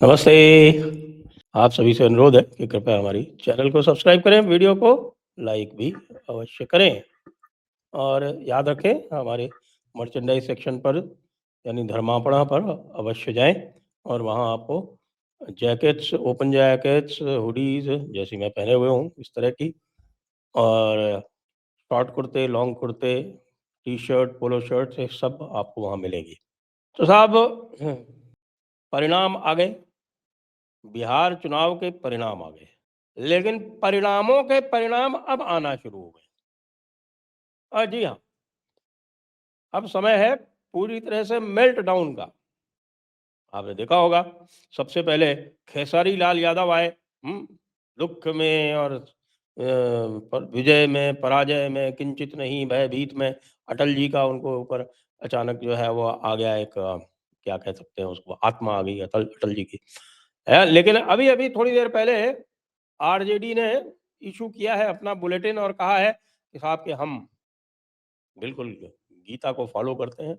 नमस्ते। आप सभी से अनुरोध है कि कृपया हमारी चैनल को सब्सक्राइब करें, वीडियो को लाइक भी अवश्य करें और याद रखें हमारे मर्चेंडाइज सेक्शन पर यानी धर्मापणा पर अवश्य जाएं और वहां आपको जैकेट्स, ओपन जैकेट्स, हुडीज जैसी मैं पहने हुए हूँ इस तरह की, और शॉर्ट कुर्ते, लॉन्ग कुर्ते, टी शर्ट, पोलो शर्ट, ये सब आपको वहाँ मिलेगी। तो साहब, परिणाम आ गए, बिहार चुनाव के परिणाम आ गए, लेकिन परिणामों के परिणाम अब आना शुरू हो गए। जी हाँ, अब समय है पूरी तरह से मेल्ट डाउन का। आपने देखा होगा, सबसे पहले खेसारी लाल यादव आए, दुख में और विजय में, पराजय में किंचित नहीं, भयभीत में। अटल जी का उनको ऊपर अचानक जो है वो आ गया, एक क्या कह सकते हैं उसको, आत्मा आ गई अटल अटल जी की है। लेकिन अभी अभी थोड़ी देर पहले आरजेडी ने इशू किया है अपना बुलेटिन और कहा है कि साहब कि हम बिल्कुल गीता को फॉलो करते हैं,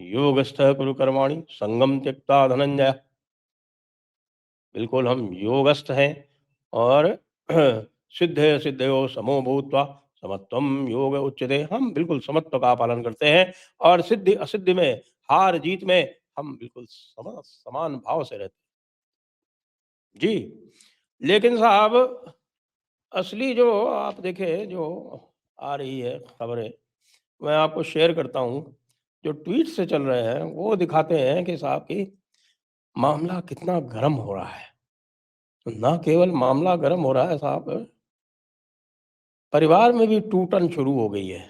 योगस्थ कुरु कर्माणि संगम त्यक्ता धनंजय। बिल्कुल हम योगस्थ हैं और सिद्धे सिद्धयो समो भूत्वा समत्वम योग उच्यते। हम बिल्कुल समत्व का पालन करते हैं और सिद्धि असिद्धि में, हार जीत में हम बिल्कुल समान भाव से रहते हैं जी। लेकिन साहब, असली जो आप देखें, जो आ रही है खबरें, मैं आपको शेयर करता हूँ। जो ट्वीट से चल रहे हैं वो दिखाते हैं कि साहब कि मामला कितना गर्म हो रहा है। तो ना केवल मामला गर्म हो रहा है साहब, परिवार में भी टूटन शुरू हो गई है।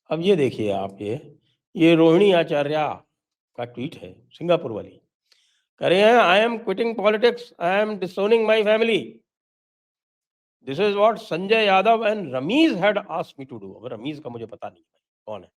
अब ये देखिए आप, ये रोहिणी आचार्य का ट्वीट है, सिंगापुर वाली। कह रहे हैं, I am quitting politics, I am disowning my family. This is what Sanjay Yadav and Rameez had asked me to do. अब रमीज का मुझे पता नहीं कौन है।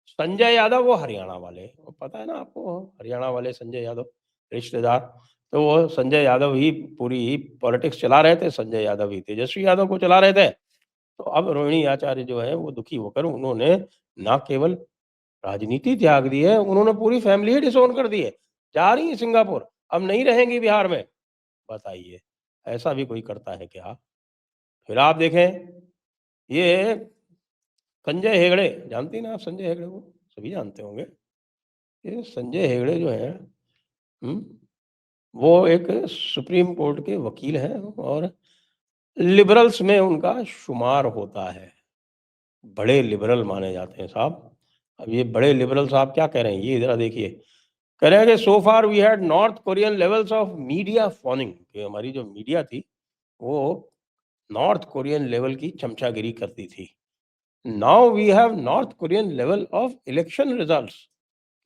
संजय यादव वो हरियाणा वाले, वो पता है ना आपको, हरियाणा वाले संजय यादव रिश्तेदार। तो वो संजय यादव ही पूरी पॉलिटिक्स चला रहे थे, संजय यादव ही तेजस्वी यादव को चला रहे थे। तो अब रोहिणी आचार्य जो है वो दुखी होकर उन्होंने ना केवल राजनीति त्याग दी है, उन्होंने पूरी फैमिली ही डिसोन कर दी है। जा रही है सिंगापुर, अब नहीं रहेंगी बिहार में। बताइए, ऐसा भी कोई करता है क्या? फिर आप देखें, ये संजय हेगड़े, जानती ना आप संजय हेगड़े को? सभी जानते होंगे। ये संजय हेगड़े जो है, हम्म, वो एक सुप्रीम कोर्ट के वकील हैं और लिबरल्स में उनका शुमार होता है। बड़े लिबरल माने जाते हैं साहब। अब ये बड़े लिबरल साहब क्या कह रहे हैं, ये जरा देखिए। कह रहे हैं कि so far we had North Korean levels of media fawning, कि हमारी जो मीडिया थी वो नॉर्थ कोरियन लेवल की चमचागिरी करती थी। Now we have North Korean level of election results,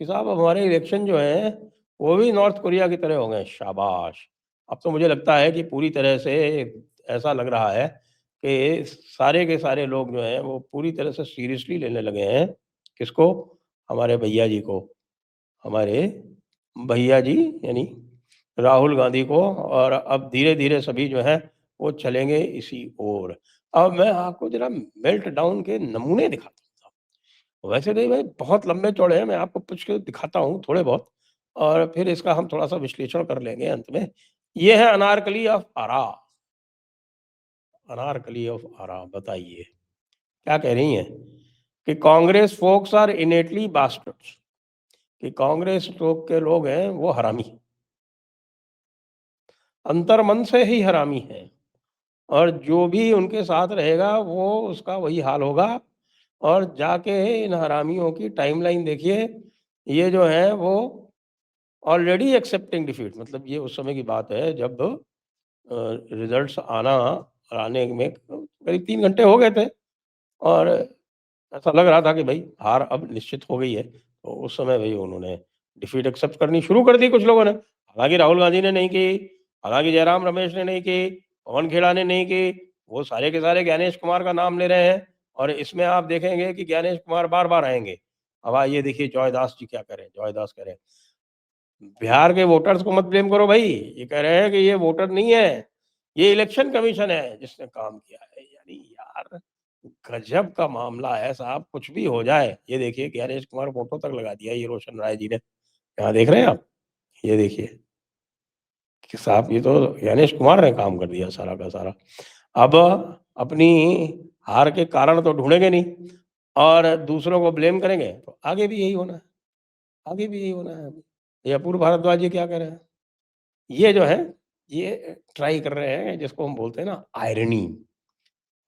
कि साहब हमारे इलेक्शन जो हैं वो भी नॉर्थ कोरिया की तरह हो गए। शाबाश! अब तो मुझे लगता है कि पूरी तरह से ऐसा लग रहा है कि सारे के सारे लोग जो हैं वो पूरी तरह से सीरियसली लेने लगे हैं। किसको? हमारे भैया जी को, हमारे भैया जी यानी राहुल गांधी को। और अब धीरे-धीरे सभी जो हैं वो चलेंगे इसी ओर। अब मैं आपको ज़रा मेल्ट डाउन के नमूने दिखाता हूँ। वैसे नहीं भाई, बहुत लंबे-चौड़े हैं, मैं आपको कुछ दिखाता हूँ थोड़े बहुत और फिर इसका हम थोड़ा-सा विश्लेषण कर लेंगे अंत में। ये है अनारकली ऑफ आरा, अनारकली ऑफ आरा। बताइए, क्या कह रही हैं? कि Congress folks are innately bastards, कि कांग्रेस लोग के लोग हैं वो हरामी, अंतर्मन से ही हरामी हैं और जो भी उनके साथ रहेगा वो उसका वही हाल होगा। और जाके इन हरामियों की टाइमलाइन देखिए, ये जो है वो ऑलरेडी एक्सेप्टिंग डिफीट। मतलब ये उस समय की बात है जब रिजल्ट्स आने में करीब 3 घंटे हो गए थे और ऐसा लग रहा था कि भाई हार अब निश्चित हो गई है। तो उस समय भाई उन्होंने डिफीट एक्सेप्ट करनी शुरू कर दी कुछ लोगों ने। हालाँकि राहुल गांधी ने नहीं की, हालाँकि जयराम रमेश ने नहीं की, पवन खेड़ा ने नहीं की, वो सारे के सारे ज्ञानेश कुमार का नाम ले रहे हैं और इसमें आप देखेंगे कि ज्ञानेश कुमार बार-बार आएँगे। अब आइए देखिए जॉय दास जी क्या कह रहे हैं। जॉय दास कह रहे हैं, बिहार के वोटर्स को मत ब्लेम करो भाई। ये कह रहे हैं कि ये वोटर नहीं है, ये इलेक्शन कमीशन है जिसने काम किया है। यानी यार, गजब का मामला है साहब, कुछ भी हो जाए। ये देखिए ज्ञानेश कुमार फोटो तक लगा दिया ये रोशन राय जी ने। यहाँ देख रहे हैं आप? ये देखिए। कि साहब ये तो ज्ञानेश कुमार ने काम कर दिया सारा का सारा। अब अपनी हार के कारण तो ढूँढेंगे नहीं और दूसरों को ब्लेम करेंगे, तो आगे भी यही होना है, आगे भी यही होना है। ये अपूर्व भारद्वाज जी क्या कह रहे हैं? ये जो है, ये ट्राई कर रहे हैं जिसको हम बोलते हैं ना irony.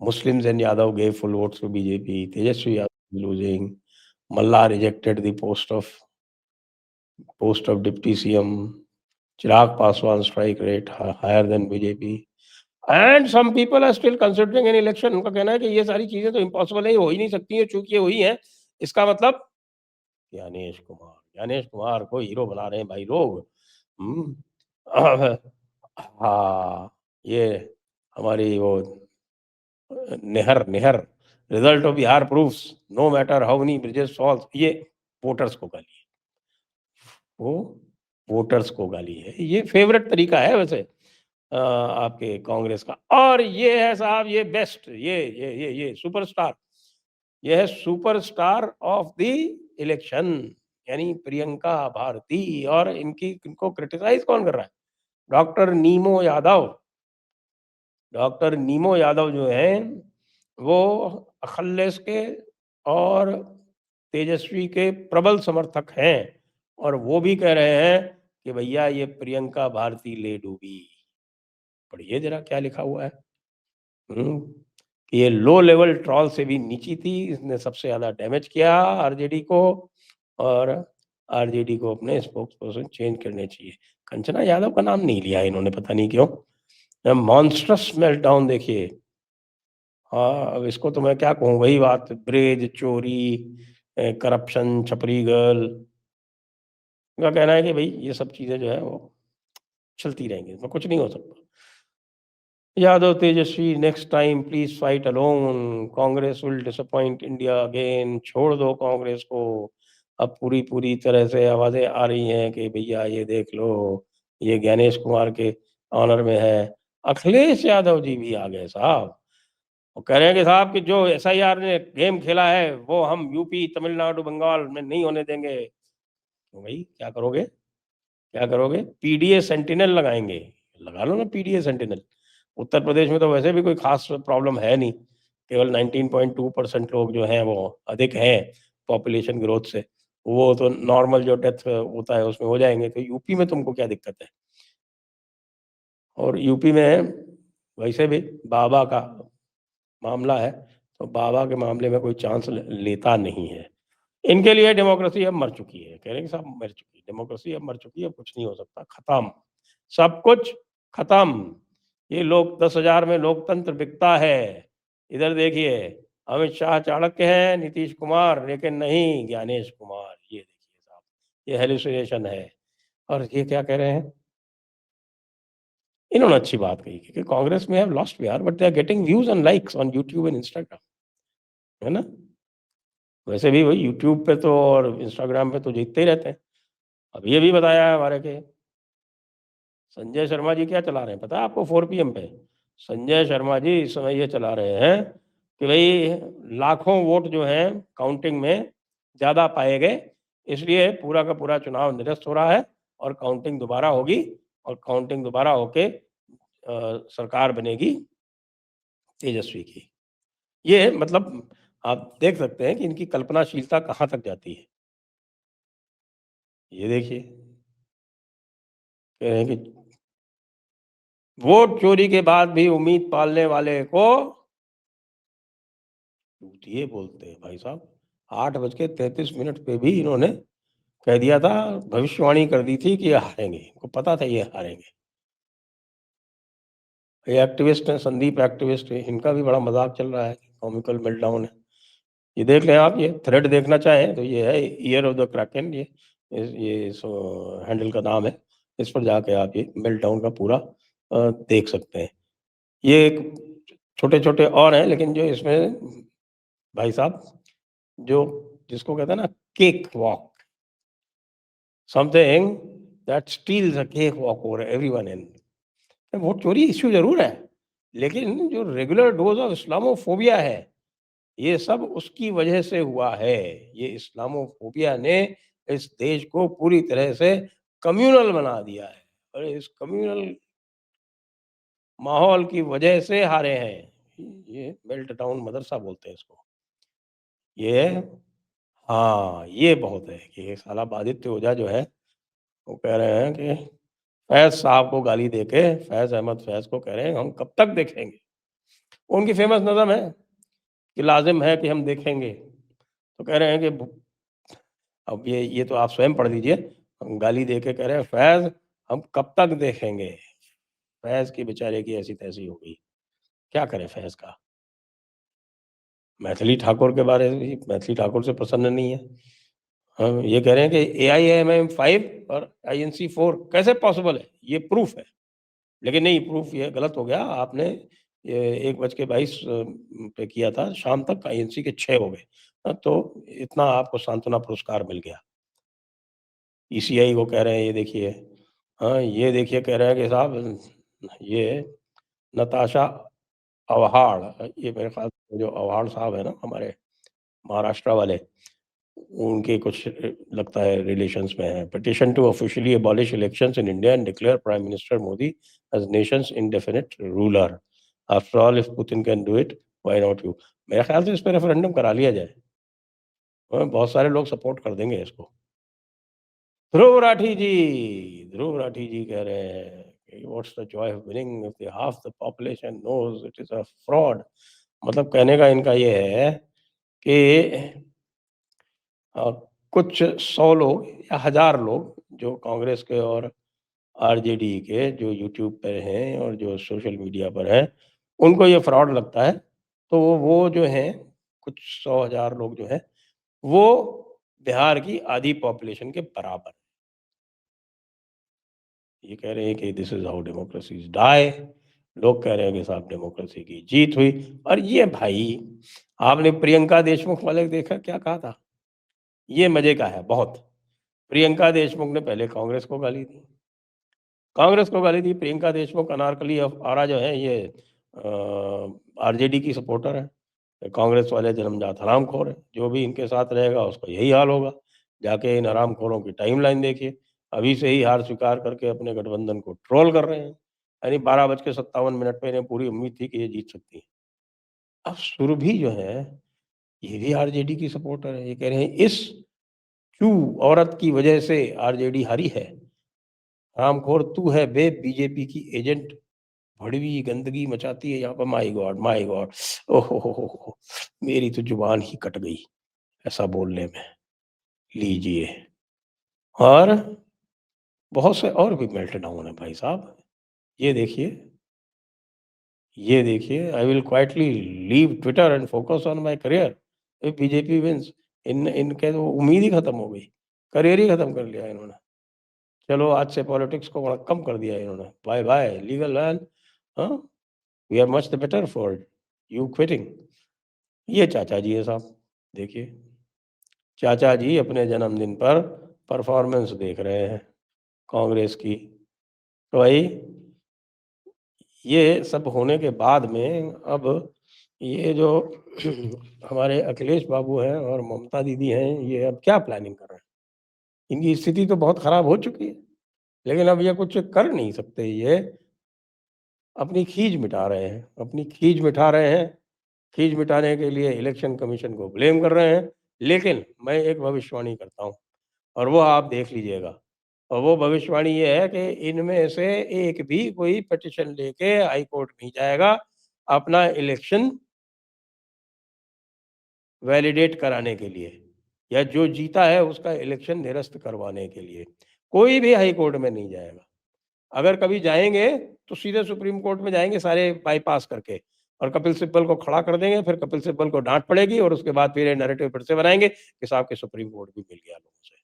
Muslims and Yadav gave full votes to BJP. Tejaswi Yadav is losing. Malla rejected the post of Deputy CM. Chirag Paswan strike rate higher than BJP. And some people are still considering an election. उनका कहना है कि ये सारी चीजें तो impossible है, हो ही नहीं सकती है, चूंकि ये हुई है। इसका मतलब ज्ञानेश कुमार को हीरो बना रहे हैं भाई लोग। हाँ, ये हमारी वो नेहर result of Bihar proves no matter how many bridges falls, ये वोटर्स को गाली है, वो वोटर्स को गाली है। ये फेवरेट तरीका है वैसे आपके कांग्रेस का। और ये है साहब, ये बेस्ट, ये सुपरस्टार, ये है सुपरस्टार ऑफ द इलेक्शन, यानी प्रियंका भारती। और इनको क्रिटिसाइज कौन कर रहा है? डॉक्टर नीमो यादव। डॉक्टर नीमो यादव जो हैं वो अखिलेश के और तेजस्वी के प्रबल समर्थक हैं, और वो भी कह रहे हैं कि भैया ये प्रियंका भारती ले डूबी। पढ़िए जरा क्या लिखा हुआ है। कि ये लो लेवल ट्रॉल से भी नीची थी, इसने सबसे ज्यादा डैमेज किया आरजेडी को, और आरजेडी को अपने स्पोक्स पर्सन चेंज करने चाहिए। कंचना यादव का नाम नहीं लिया इन्होंने, पता नहीं क्यों। मॉन्स्ट्रस मेल्टडाउन देखिए। हाँ, अब इसको तो मैं क्या कहूँ, वही बात, ब्रेज, चोरी, करप्शन, छपरी गर्ल। उनका कहना है कि भाई ये सब चीजें जो है वो चलती रहेंगी, इसमें कुछ नहीं हो सकता। Yadav Tejashwi next time please fight alone, Congress will disappoint India again. छोड़ दो कांग्रेस को। अब पूरी पूरी तरह से आवाजें आ रही हैं कि भैया ये देख लो, ये ज्ञानेश कुमार के ऑनर में है। अखिलेश यादव जी भी आ गए साहब, वो कह रहे हैं कि साहब कि जो एसआईआर ने गेम खेला है वो हम यूपी, तमिलनाडु, बंगाल में नहीं होने देंगे। तो भाई क्या करोगे, क्या करोगे? पीडीए सेंटिनल लगाएंगे, लगा लो ना पीडीए सेंटिनल। उत्तर प्रदेश में तो वैसे भी कोई खास प्रॉब्लम है नहीं, केवल 19.2% लोग जो हैं वो अधिक हैं पॉपुलेशन ग्रोथ से, वो तो नॉर्मल जो डेथ होता है उसमें हो जाएंगे। तो यूपी में तुमको क्या दिक्कत है? और यूपी में वैसे भी बाबा का मामला है, तो बाबा के मामले में कोई चांस लेता नहीं है। इनके लिए डेमोक्रेसी अब मर चुकी है, कह रहे हैं साहब मर चुकी है डेमोक्रेसी, अब मर चुकी है, अब कुछ नहीं हो सकता, खत्म, सब कुछ खत्म। ये लोग 10,000 में लोकतंत्र बिकता है। इधर देखिए, अमित शाह चाणक्य है, नीतीश कुमार, लेकिन नहीं ज्ञानेश कुमार। ये देखिए साहब, ये हेलुसिनेशन है। और ये क्या कह रहे हैं, इन्होंने अच्छी बात कही कि कांग्रेस में have lost Bihar but they are getting views and likes on YouTube and Instagram, है ना? वैसे भी वही यूट्यूब पे तो और इंस्टाग्राम पे तो जीतते ही रहते हैं। अब ये भी बताया है हमारे के संजय शर्मा जी क्या चला रहे हैं पता है आपको? 4 PM पे संजय शर्मा जी इस समय ये चला रहे हैं कि भाई लाखों वोट जो हैं काउंटिंग में ज़्यादा पाए गए, इसलिए पूरा का पूरा चुनाव निरस्त हो रहा है, और काउंटिंग दोबारा होगी, और काउंटिंग दोबारा होके सरकार बनेगी तेजस्वी की। ये मतलब आप देख सकते हैं कि इनकी कल्पनाशीलता कहाँ तक जाती है। ये देखिए, कह रहे हैं कि वोट चोरी के बाद भी उम्मीद पालने वाले को चूतिए बोलते हैं भाई साहब। 8:33 पे भी इन्होंने कह दिया था, भविष्यवाणी कर दी थी कि ये हारेंगे, इनको पता था ये हारेंगे। ये एक्टिविस्ट हैं, संदीप एक्टिविस्ट है, इनका भी बड़ा मजाक चल रहा है, कॉमिकल मेल्टडाउन है। ये देख लें आप, ये थ्रेड देखना चाहें तो ये है ईयर ऑफ द क्रैकन, ये हैंडल का नाम है। इस पर जाके आप ये मेल्टडाउन का पूरा देख सकते हैं। ये छोटे-छोटे और हैं, लेकिन जो इसमें भाई साहब जो जिसको कहते हैं ना cakewalk, something that steals a cakewalk over everyone in. Vote चोरी इश्यू जरूर है, लेकिन जो रेगुलर डोज ऑफ इस्लामोफोबिया है, ये सब उसकी वजह से हुआ है। ये इस्लामोफोबिया ने इस देश को पूरी तरह से कम्युनल बना दिया है। अरे इस कम्युनल माहौल की वजह से हारे हैं। ये मेल्ट डाउन मदरसा बोलते हैं इसको। ये हाँ, ये बहुत है कि ये साला आदित्य ओझा जो है, वो कह रहे हैं कि फैज़ साहब को गाली देके फैज़ अहमद फैज़ को कह रहे हैं हम कब तक देखेंगे? उनकी फ़ेमस नज़म है कि लाज़िम है कि हम देखेंगे। तो कह रहे हैं कि ब अब ये तो आप स्वयं पढ़ लीजिए। गाली देके कह रहे हैं फैज़ हम कब तक देखेंगे? फैज़ की बेचारे की ऐसी-तैसी हो गई। क्या करें फैज़ का? मैथिली ठाकुर के बारे में भी मैथिली ठाकुर से प्रसन्न नहीं है। ये कह रहे हैं कि एआईएमआईएम 5 और आईएनसी 4 कैसे पॉसिबल है? ये प्रूफ़ है। लेकिन नहीं प्रूफ़ ये गलत हो गया। आपने ये 1:22 पे किया था, शाम तक आईएनसी के 6 हो गए। तो इतना आपको सांत्वना पुरस्कार मिल गया। ईसीआई को कह रहे हैं ये देखिए, ये देखिए कह रहे हैं कि साहब ये नताशा अवहाड़, ये मेरे ख़्याल से जो अवहाड़ साहब हैं ना हमारे महाराष्ट्र वाले, उनके कुछ लगता है रिलेशंस में है। Petition to officially abolish elections in India and declare prime minister Modi as nation's indefinite ruler. After all if Putin can do it, why not you? मेरे ख़्याल से इस पे रेफरेंडम करा लिया जाए। बहुत सारे लोग सपोर्ट कर देंगे इसको। ध्रुव राठी जी कह रहे हैं कि what's the joy of winning if the half the population knows it is a fraud. मतलब कहने का इनका ये है कि अ, कुछ 100 लोग या हज़ार लोग जो कांग्रेस के और आरजेडी के जो यूट्यूब पे हैं और जो सोशल मीडिया पर हैं, उनको ये फ्रॉड लगता है। तो वो जो हैं, कुछ 100 हज़ार लोग जो हैं, वो बिहार की आधी पॉपुलेशन के बराबर। ये कह रहे हैं कि this is how democracies die. लोग कह रहे हैं कि साहब डेमोक्रेसी की जीत हुई। और ये भाई, आपने प्रियंका देशमुख वाले देखा क्या कहा था? ये मज़े का है बहुत। प्रियंका देशमुख ने पहले कांग्रेस को गाली दी। प्रियंका देशमुख अनारकली आरा जो है ये आरजेडी की सपोर्टर है। कांग्रेस वाले जन्मजात हरामखोर हैं। जो भी इनके साथ रहेगा उसका यही हाल होगा। जाके इन हरामखोरों की टाइमलाइन देखिए। अभी से ही हार स्वीकार करके अपने गठबंधन को ट्रोल कर रहे हैं। यानी 12:57 पे इन्हें पूरी उम्मीद थी कि ये जीत सकती है। अब सुरभि जो है, ये भी आरजेडी की सपोर्टर है। ये कह रहे हैं इस चू औरत की वजह से आरजेडी हारी है। हरामखोर तू है बे बीजेपी की एजेंट, भड़वी गंदगी मचाती है यहाँ पर। My God! My God! Oh हो! मेरी तो ज़ुबान ही कट गई ऐसा बोलने में। लीजिए। और बहुत से और भी मेल्ट डाउन है भाई साहब। ये देखिए, ये देखिए, I will quietly leave Twitter and focus on my career if BJP wins. इनके तो उम्मीद ही खत्म हो गई। करियर ही खत्म कर लिया इन्होंने। चलो आज से पॉलिटिक्स को बड़ा कम कर दिया इन्होंने। Bye bye legal man. हाँ, we are much the better for you quitting. ये चाचा जी हैं साहब, देखिए। चाचा जी अपने जन्मदिन पर परफॉर्मेंस देख रहे हैं कांग्रेस की। तो भाई, ये सब होने के बाद में अब ये जो हमारे अखिलेश बाबू हैं और ममता दीदी हैं, ये अब क्या प्लानिंग कर रहे हैं? इनकी स्थिति तो बहुत खराब हो चुकी है, लेकिन अब ये कुछ कर नहीं सकते। ये अपनी खीज मिटा रहे हैं, अपनी खीज मिटा रहे हैं। खीज मिटाने के लिए इलेक्शन कमीशन को ब्लेम कर रहे हैं। लेकिन मैं एक भविष्यवाणी करता हूँ और वो आप देख लीजिएगा। और वो भविष्यवाणी ये है कि इनमें से एक भी कोई पिटीशन लेके हाई कोर्ट नहीं जाएगा अपना इलेक्शन वैलिडेट कराने के लिए, या जो जीता है उसका इलेक्शन निरस्त करवाने के लिए। कोई भी हाई कोर्ट में नहीं जाएगा। अगर कभी जाएँगे तो सीधे सुप्रीम कोर्ट में जाएँगे सारे बाईपास करके, और कपिल सिब्बल को खड़ा कर देंगे। फिर कपिल सिब्बल को डाँट पड़ेगी और उसके बाद फिर ये नैरेटिव फिर से बनाएँगे कि साहब के सुप्रीम कोर्ट भी मिल गया लोगों से।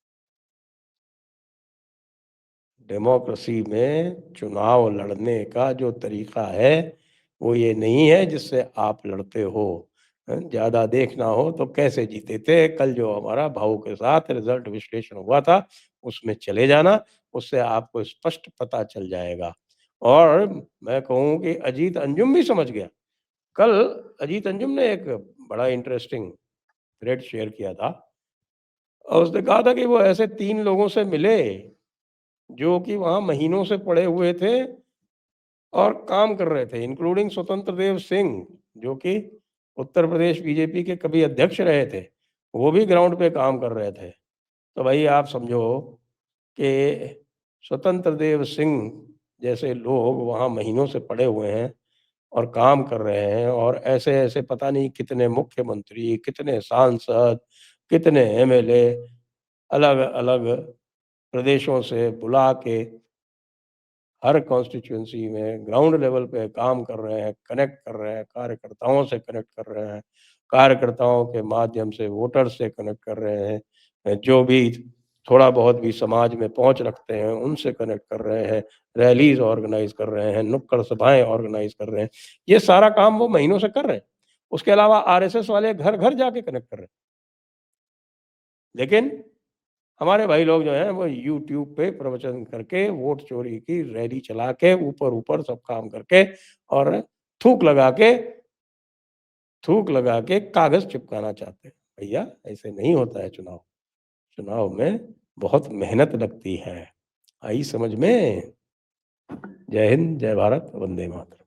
डेमोक्रेसी में चुनाव लड़ने का जो तरीका है, वो ये नहीं है जिससे आप लड़ते हो। ज़्यादा देखना हो तो कैसे जीते थे, कल जो हमारा भाऊ के साथ रिज़ल्ट विश्लेषण हुआ था, उसमें चले जाना, उससे आपको स्पष्ट पता चल जाएगा। और मैं कहूँ कि अजीत अंजुम भी समझ गया। कल अजीत अंजुम ने एक बड़ा इंटरेस्टिंग थ्रेड शेयर किया था और उसने कहा था कि वो ऐसे 3 लोगों से मिले जो कि वहाँ महीनों से पड़े हुए थे और काम कर रहे थे, इंक्लूडिंग स्वतंत्र देव सिंह, जो कि उत्तर प्रदेश बीजेपी के कभी अध्यक्ष रहे थे, वो भी ग्राउंड पे काम कर रहे थे। तो भाई आप समझो कि स्वतंत्र देव सिंह जैसे लोग वहाँ महीनों से पड़े हुए हैं और काम कर रहे हैं, और ऐसे-ऐसे पता नहीं कितने मुख्यमंत्री, कितने सांसद, कितने एमएलए अलग-अलग प्रदेशों से बुला के हर कॉन्स्टिट्यूएंसी में ग्राउंड लेवल पे काम कर रहे हैं, कनेक्ट कर रहे हैं, कार्यकर्ताओं से कनेक्ट कर रहे हैं, कार्यकर्ताओं के माध्यम से वोटर्स से कनेक्ट कर रहे हैं, जो भी थोड़ा बहुत भी समाज में पहुँच रखते हैं, उनसे कनेक्ट कर रहे हैं, रैलीज़ ऑर्गेनाइज़ कर रहे हैं, नुक्कड़ सभाएँ ऑर्गेनाइज़ कर रहे हैं। ये सारा काम वो महीनों से कर रहे हैं। उसके अलावा आरएसएस वाले घर-घर जाके कनेक्ट कर रहे हैं। लेकिन हमारे भाई लोग जो हैं वो यूट्यूब पे प्रवचन करके, वोट चोरी की रैली चला के, ऊपर-ऊपर सब काम करके और थूक लगा के थूक लगा के कागज़ चिपकाना चाहते हैं। भैया ऐसे नहीं होता है चुनाव। चुनाव में बहुत मेहनत लगती है। आई समझ में? जय हिंद, जय भारत, वंदे मातरम।